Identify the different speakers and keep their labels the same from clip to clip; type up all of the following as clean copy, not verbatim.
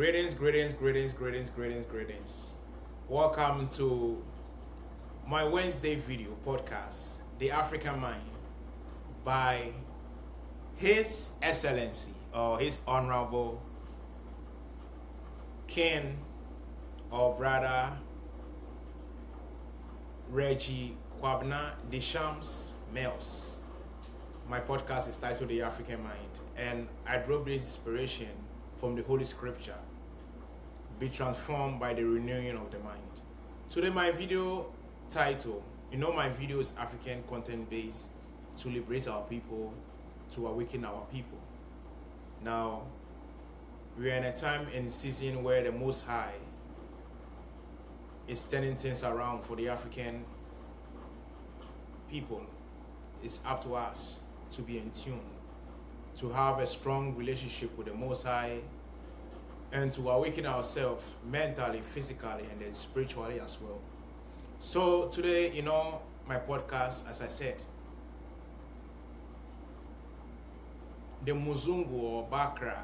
Speaker 1: Greetings. Welcome to my Wednesday video podcast, The African Mind, by His Excellency or His Honorable King or Brother Reggie Kwabena Deschamps Males. My podcast is titled The African Mind, and I draw this inspiration from the Holy Scripture. Be transformed by the renewing of the mind. Today my video title, my video is African content based to liberate our people, to awaken our people. Now, we are in a time and season where the Most High is turning things around for the African people. It's up to us to be in tune, to have a strong relationship with the Most High, and to awaken ourselves mentally, physically, and then spiritually as well. So today, my podcast, as I said, the Muzungu or Bakra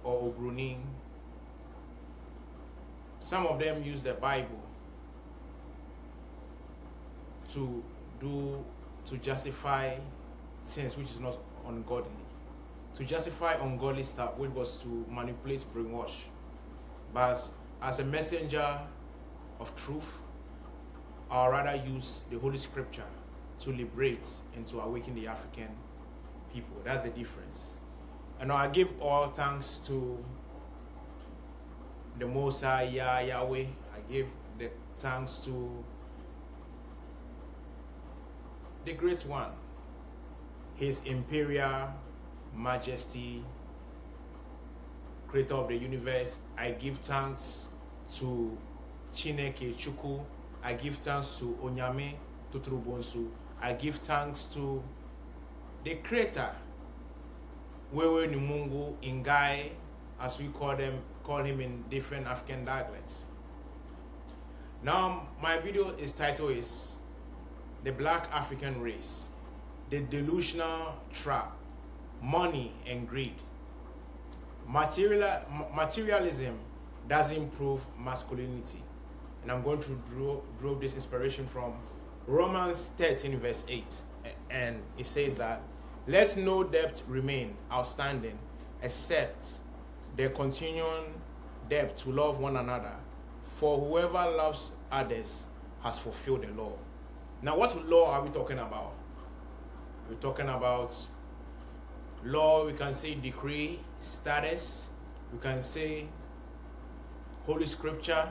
Speaker 1: or Obruni, some of them use the Bible to justify sins which is not ungodly, to justify ungodly stuff, which was to manipulate, brainwash. But as a messenger of truth, I'll rather use the Holy Scripture to liberate and to awaken the African people. That's the difference. And I give all thanks to the Most High Yahweh. I give the thanks to the Great One, His Imperial Majesty, Creator of the universe. I give thanks to Chineke Chukwu. I give thanks to Onyame Tuturubonsu. I give thanks to the Creator, Wewe Nimungu Ingai, as we call him in different African dialects. Now, my video title is The Black African Race, the Delusional Trap, Money and Greed. Materialism doesn't prove masculinity. And I'm going to draw this inspiration from Romans 13 verse 8. And it says that, let no debt remain outstanding except the continuing debt to love one another. For whoever loves others has fulfilled the law. Now, what law are we talking about? We're talking about law. We can say decree, status. We can say Holy Scripture.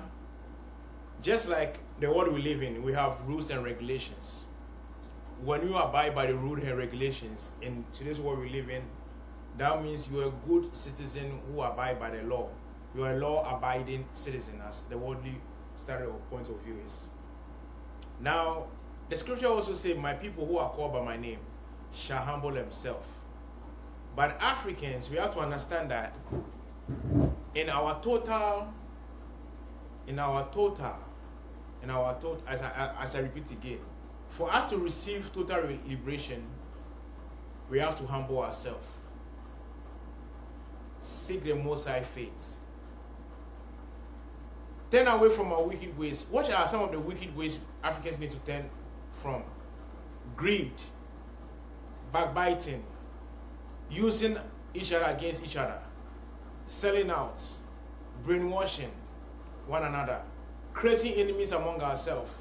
Speaker 1: Just like the world we live in, we have rules and regulations. When you abide by the rules and regulations in today's world we live in, that means you're a good citizen who abide by the law. You're a law-abiding citizen, as the worldly standard or point of view is. Now, the scripture also says, my people who are called by my name shall humble themselves. But Africans, we have to understand that as I repeat again, for us to receive total liberation, we have to humble ourselves. Seek the Most High faith. Turn away from our wicked ways. What are some of the wicked ways Africans need to turn from? Greed, backbiting, using each other against each other, selling out, brainwashing one another, creating enemies among ourselves.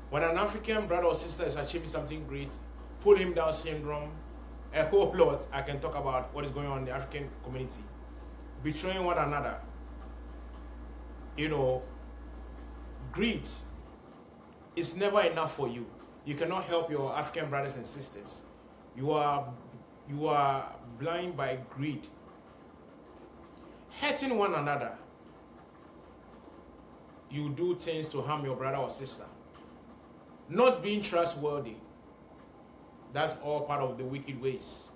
Speaker 1: When an African brother or sister is achieving something great, pull him down syndrome, a whole lot I can talk about what is going on in the African community. Betraying one another. Greed is never enough for you. You cannot help your African brothers and sisters. You are blind by greed. Hurting one another. You do things to harm your brother or sister. Not being trustworthy. That's all part of the wicked ways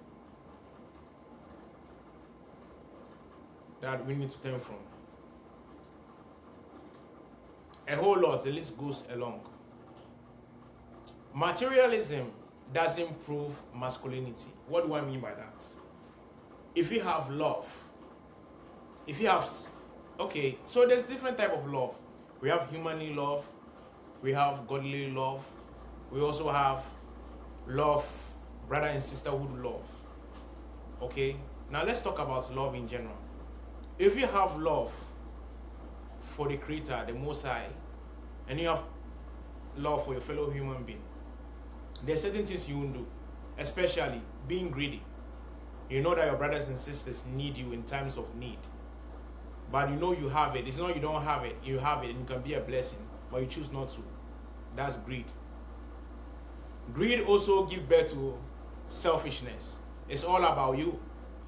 Speaker 1: that we need to turn from. A whole lot, the list goes along. Materialism doesn't prove masculinity. What do I mean by that? If you have love, if you have Okay, so there's different type of love. We have humanly love, we have godly love, we also have love, brother and sisterhood love. Okay, now let's talk about love in general. If you have love for the Creator, the Most High, and you have love for your fellow human being, there are certain things you won't do, especially being greedy. You know that your brothers and sisters need you in times of need, but you know you have it. It's not you don't have it, you have it, and it can be a blessing, but you choose not to. That's greed. Greed also gives birth to selfishness. It's all about you.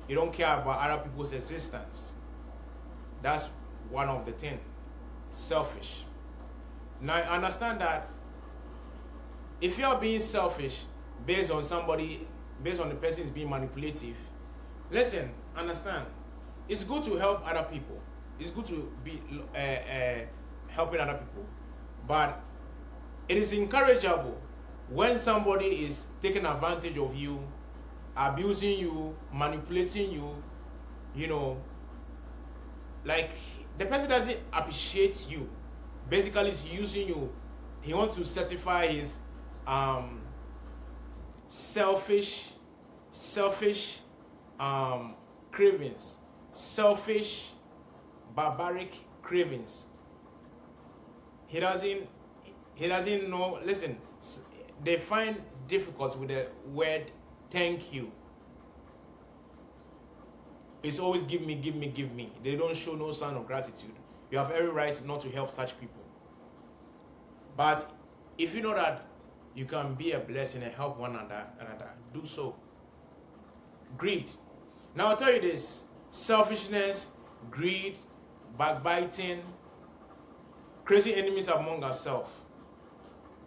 Speaker 1: You don't care about other people's existence. That's one of the things. Selfish. Now I understand that if you are being selfish based on the person is being manipulative, listen, understand, it's good to help other people. It's good to be helping other people, but it is encourageable when somebody is taking advantage of you, abusing you, manipulating you, you know, like the person doesn't appreciate you. Basically, he's using you. He wants to satisfy his selfish cravings, selfish, barbaric cravings. He doesn't know. Listen, they find difficult with the word thank you. It's always give me, give me, give me. They don't show no sign of gratitude. You have every right not to help such people. But if you know that you can be a blessing and help one another, do so. Greed. Now I'll tell you this: selfishness, greed, backbiting, crazy enemies among ourselves.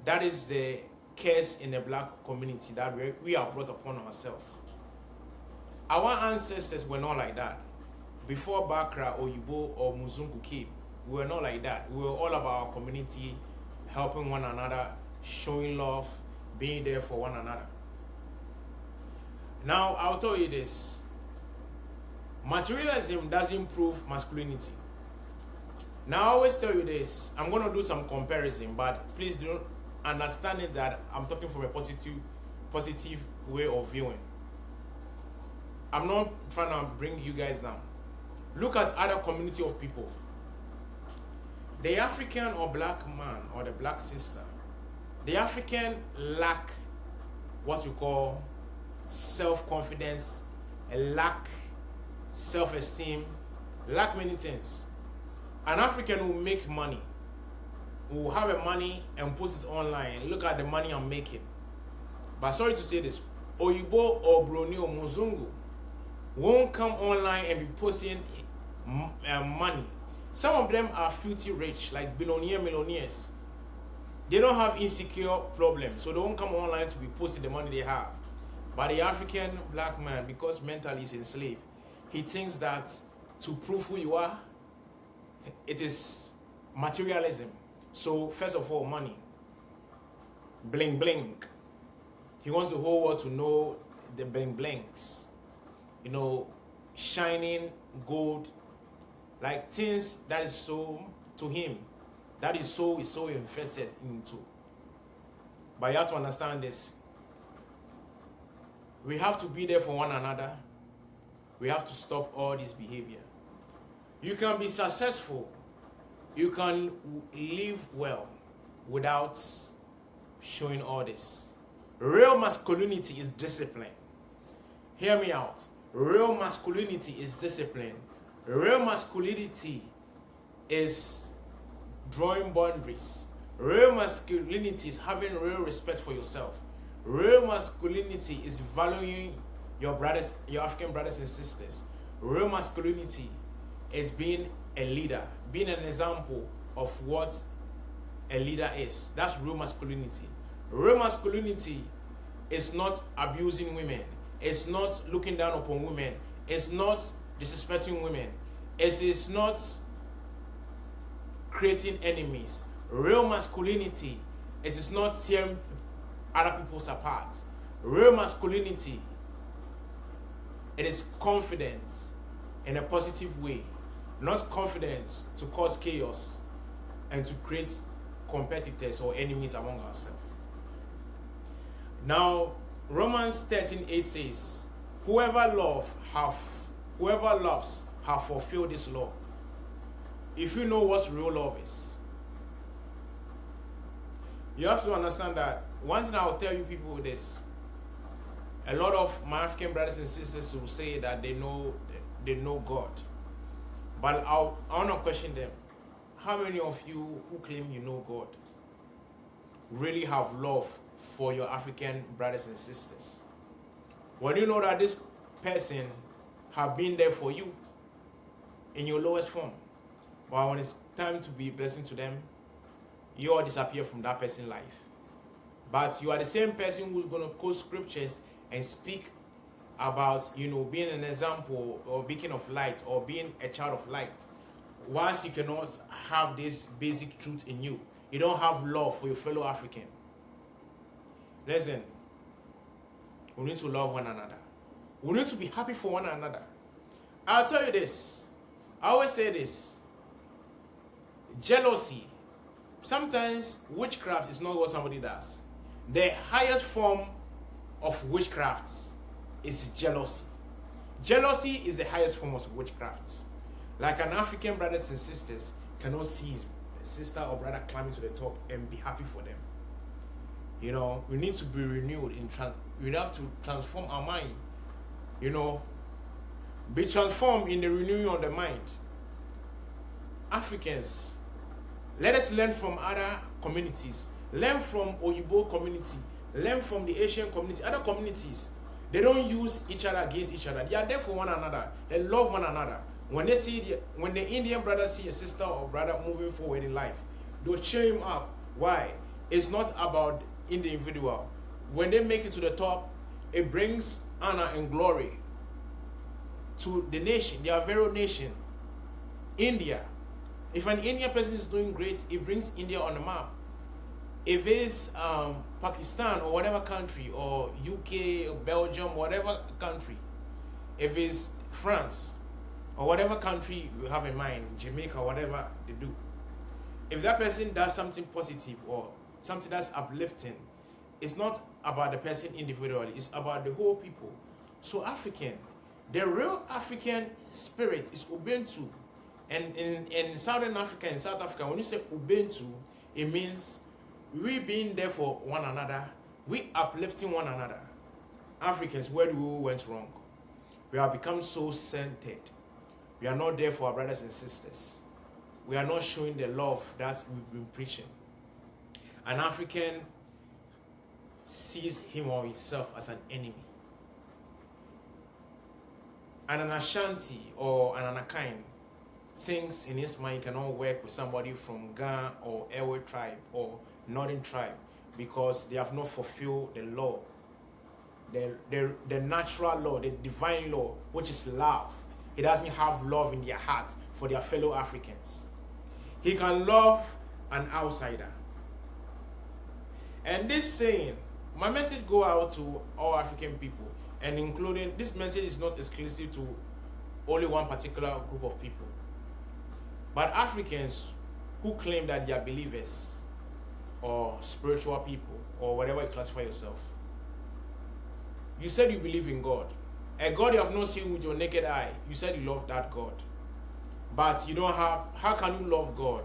Speaker 1: That is the curse in the black community that we are brought upon ourselves. Our ancestors were not like that. Before Bakra, Oyibo, or Muzungu came, we were not like that. We were all about our community, helping one another, showing love, being there for one another. Now, I'll tell you this. Materialism doesn't prove masculinity. Now, I always tell you this. I'm going to do some comparison, but please don't understand it that I'm talking from a positive way of viewing. I'm not trying to bring you guys down. Look at other community of people. The African or black man or the black sister, the African lack what we call self-confidence, lack self-esteem, lack many things. An African will make money, will have a money and post it online. Look at the money I'm making. But sorry to say this, Oyibo or Broni or Muzungu won't come online and be posting money. Some of them are filthy rich, like millionaires. They don't have insecure problems, so they won't come online to be posting the money they have. But the African black man, because mentally he's enslaved, he thinks that to prove who you are, it is materialism. So first of all, money. Bling bling. He wants the whole world to know the bling blings. You know, shining gold, like things that is so to him, that is so invested into. But you have to understand this. We have to be there for one another. We have to stop all this behavior. You can be successful. You can live well without showing all this. Real masculinity is discipline. Hear me out. Real masculinity is discipline. Real masculinity is drawing boundaries. Real masculinity is having real respect for yourself. Real masculinity is valuing your brothers, your African brothers and sisters. Real masculinity is being a leader, being an example of what a leader is. That's real masculinity. Real masculinity is not abusing women. It's not looking down upon women. It's not disrespecting women. It is not creating enemies. Real masculinity, it is not tearing other people apart. Real masculinity, it is confidence in a positive way. not confidence to cause chaos and to create competitors or enemies among ourselves. Now, Romans 13:8 says, whoever loves have fulfilled this law. If you know what real love is, you have to understand that one thing I will tell you people this. A lot of my African brothers and sisters will say that they know God. But I want to question them. How many of you who claim you know God really have love for your African brothers and sisters? When you know that this person have been there for you in your lowest form, but when it's time to be a blessing to them, you all disappear from that person's life. But you are the same person who's going to quote scriptures and speak about, being an example or beacon of light or being a child of light. Once you cannot have this basic truth in you, you don't have love for your fellow African. Listen, we need to love one another. We need to be happy for one another. I'll tell you this. I always say this. Jealousy. Sometimes witchcraft is not what somebody does. The highest form of witchcraft is jealousy. Jealousy is the highest form of witchcraft. Like an African brothers and sisters cannot see his sister or brother climbing to the top and be happy for them. We need to be renewed. We have to transform our mind. Be transformed in the renewing of the mind. Africans, let us learn from other communities. Learn from Oyibo community. Learn from the Asian community. Other communities, they don't use each other against each other. They are there for one another. They love one another. When the Indian brother see a sister or brother moving forward in life, they'll cheer him up. Why? It's not about the individual. When they make it to the top, it brings honor and glory to the nation, their very nation, India. If an Indian person is doing great, it brings India on the map. If it's Pakistan or whatever country, or UK, or Belgium, whatever country, if it's France, or whatever country you have in mind, Jamaica, whatever they do, if that person does something positive or something that's uplifting, it's not about the person individually, it's about the whole people. So African, the real African spirit is Ubuntu. And in Southern Africa, in South Africa, when you say Ubuntu, it means we being there for one another, we uplifting one another. Africans, where do we went wrong? We have become so centered. We are not there for our brothers and sisters. We are not showing the love that we've been preaching. An African sees him or himself as an enemy. And an Ashanti or an Anakai thinks in his mind he cannot work with somebody from Ghana or Ewe tribe or Northern tribe because they have not fulfilled the law, the natural law, the divine law, which is love. He doesn't have love in their heart for their fellow Africans. He can love an outsider. And this saying, my message go out to all African people, and including, this message is not exclusive to only one particular group of people. But Africans who claim that they are believers or spiritual people or whatever you classify yourself. You said you believe in God. A God you have not seen with your naked eye. You said you love that God. But you don't have, how can you love God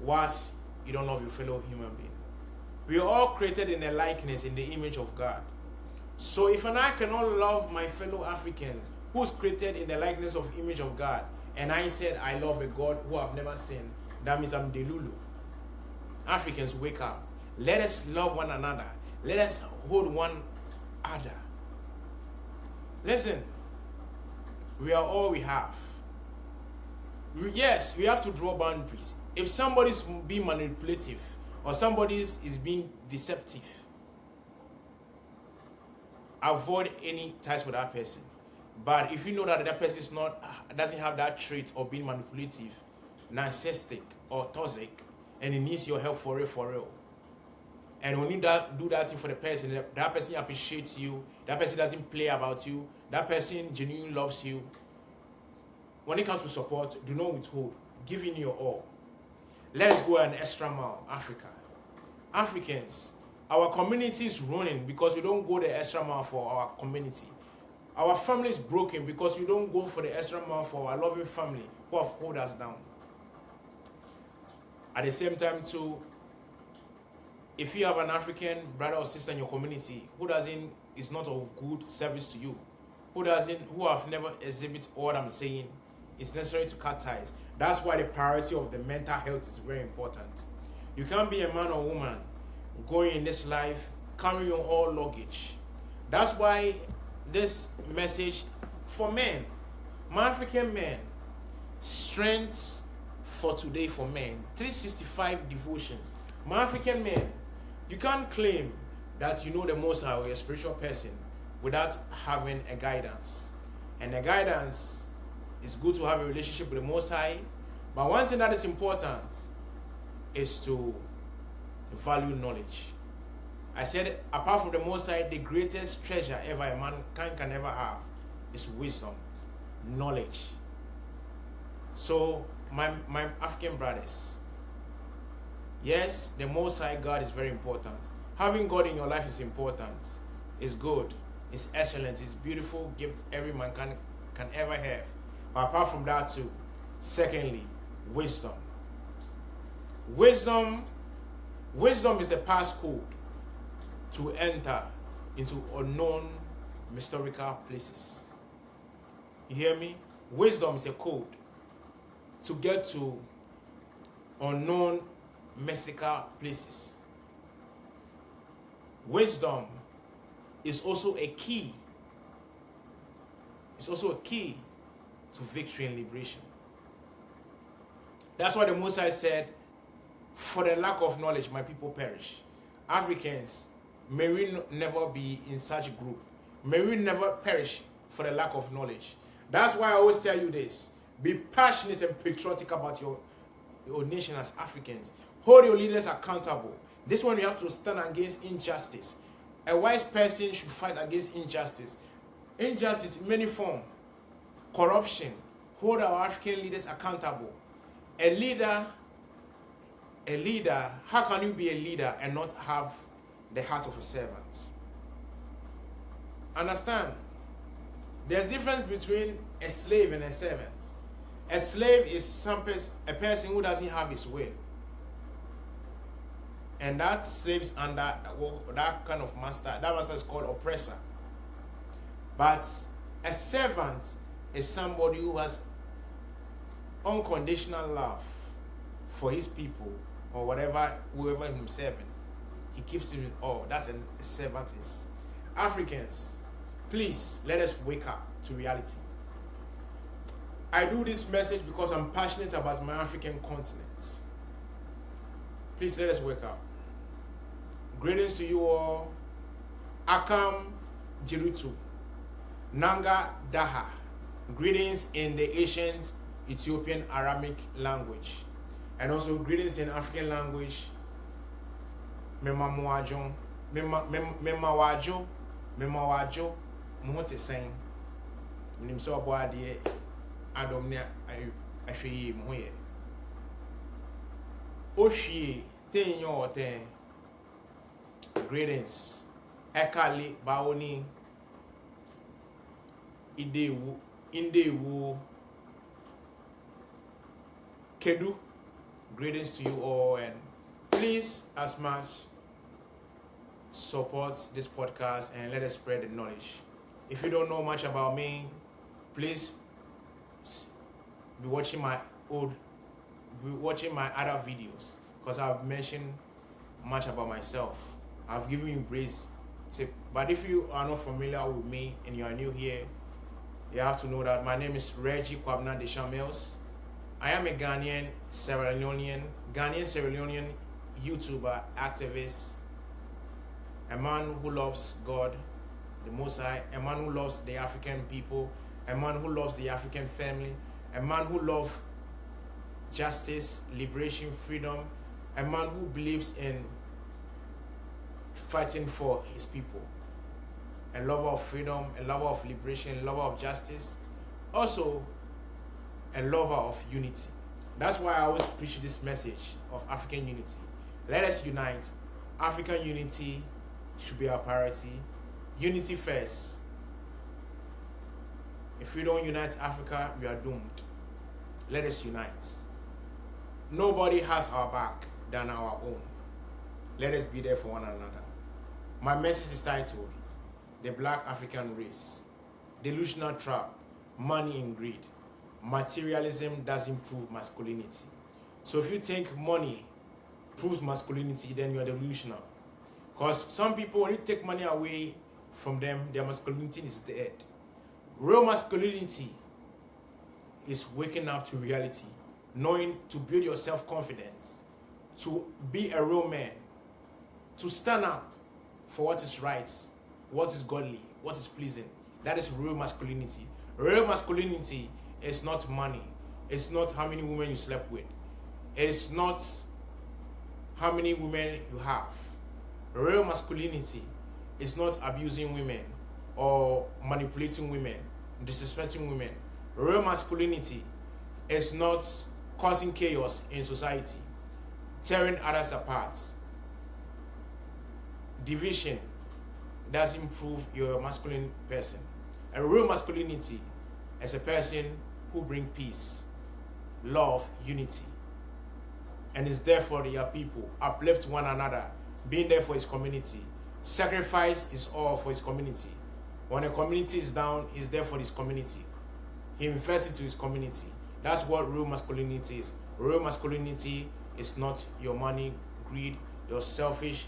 Speaker 1: whilst you don't love your fellow human being? We are all created in a likeness, in the image of God. So if I cannot love my fellow Africans who's created in the likeness of image of God, and I said I love a God who I've never seen, that means I'm Delulu. Africans, wake up. Let us love one another. Let us hold one other. Listen, we are all we have. Yes, we have to draw boundaries. If somebody's being manipulative or somebody is being deceptive, avoid any ties with that person. But if you know that that person is doesn't have that trait of being manipulative, narcissistic, or toxic, and he needs your help for real, and when you do that thing for the person, that person appreciates you, that person doesn't play about you, that person genuinely loves you, when it comes to support, do not withhold. Give in your all. Let's go an extra mile, Africa. Africans, our community is running because we don't go the extra mile for our community. Our family is broken because we don't go for the extra mile for our loving family who have held us down. At the same time too, if you have an African brother or sister in your community who is not of good service to you, who have never exhibit what I'm saying, it's necessary to cut ties. That's why the priority of the mental health is very important. You can't be a man or woman going in this life carrying your all luggage. That's why this message for men, my African men, strength for today for men, 365 devotions. My African men, you can't claim that you know the Most High or you're a spiritual person without having a guidance. And the guidance is good to have a relationship with the Most High, but one thing that is important is to value knowledge. I said, apart from the Most High, the greatest treasure ever a man can ever have is wisdom, knowledge. So, my African brothers, yes, the Most High God is very important. Having God in your life is important. It's good. It's excellent. It's beautiful gift every man can ever have. But apart from that too, secondly, wisdom. Wisdom is the passcode to enter into unknown historical places. You hear me? Wisdom is a code to get to unknown mystical places. Wisdom is also a key. It's also a key to victory and liberation. That's why the Most High said, for the lack of knowledge, my people perish. Africans, may we never be in such a group. May we never perish for the lack of knowledge. That's why I always tell you this. Be passionate and patriotic about your nation as Africans. Hold your leaders accountable. This one you have to stand against injustice. A wise person should fight against injustice. Injustice in many forms. Corruption. Hold our African leaders accountable. A leader, how can you be a leader and not have the heart of a servant? Understand? There's difference between a slave and a servant. A slave is a person who doesn't have his will. And that slave is under that kind of master. That master is called oppressor. But a servant is somebody who has unconditional love for his people or whoever he's serving. He keeps him in awe. That's a servant is. Africans, please let us wake up to reality. I do this message because I'm passionate about my African continent. Please let us wake up. Greetings to you all. Akam Jirutu. Nanga Daha. Greetings in the ancient Ethiopian Aramaic language. And also greetings in African language. Memawajo. Muhote saying. Minimso aboade adomnia ahwe muhoye. Oshie tenyo oten. Greetings. Ekali baoni Indewu Kedu. Greetings to you all, and please as much support this podcast and let us spread the knowledge. If you don't know much about me, please be watching my other videos, because I've mentioned much about myself. I've given you brief tip. But if you are not familiar with me and you are new here, you have to know that my name is Reggie Kwabena Deschamps. I am a Ghanaian, Sierra Leonean YouTuber, activist, a man who loves God, the Most High, a man who loves the African people, a man who loves the African family, a man who loves justice, liberation, freedom, a man who believes in fighting for his people, a lover of freedom, a lover of liberation, a lover of justice. Also, and lover of unity. That's why I always preach this message of African unity. Let us unite. African unity should be our priority. Unity first. If we don't unite Africa, we are doomed. Let us unite. Nobody has our back than our own. Let us be there for one another. My message is titled, The Black African Race. Delusional trap, money and greed. Materialism doesn't prove masculinity. So if you think money proves masculinity, then you're delusional. Because some people, when you take money away from them, their masculinity is dead. Real masculinity is waking up to reality, knowing to build your self-confidence, to be a real man, to stand up for what is right, what is godly, what is pleasing. That is real masculinity. Real masculinity is not money. It's not how many women you slept with. It's not how many women you have. Real masculinity is not abusing women or manipulating women, disrespecting women. Real masculinity is not causing chaos in society, tearing others apart. Division doesn't prove you're a masculine person. A real masculinity is a person who brings peace, love, unity, and is there for their people, uplift one another, being there for his community. Sacrifice is all for his community. When a community is down, he's there for his community. He invests into his community. That's what real masculinity is. Real masculinity is not your money, greed, your selfish,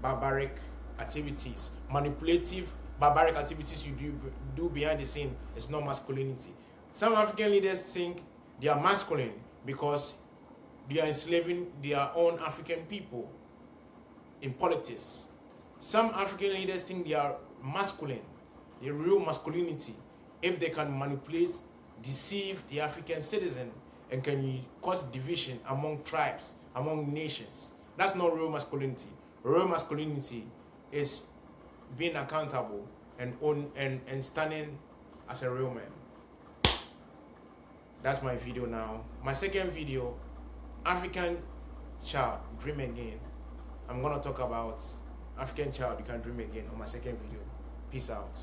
Speaker 1: barbaric activities, manipulative, barbaric activities you do behind the scene. It's not masculinity. Some African leaders think they are masculine because they are enslaving their own African people in politics. Some African leaders think they are masculine, the real masculinity, if they can manipulate, deceive the African citizen and can cause division among tribes, among nations. That's not real masculinity. Real masculinity is being accountable and standing as a real man. That's my video now. My second video, African Child, Dream Again. I'm going to talk about African Child, You Can Dream Again on my second video. Peace out.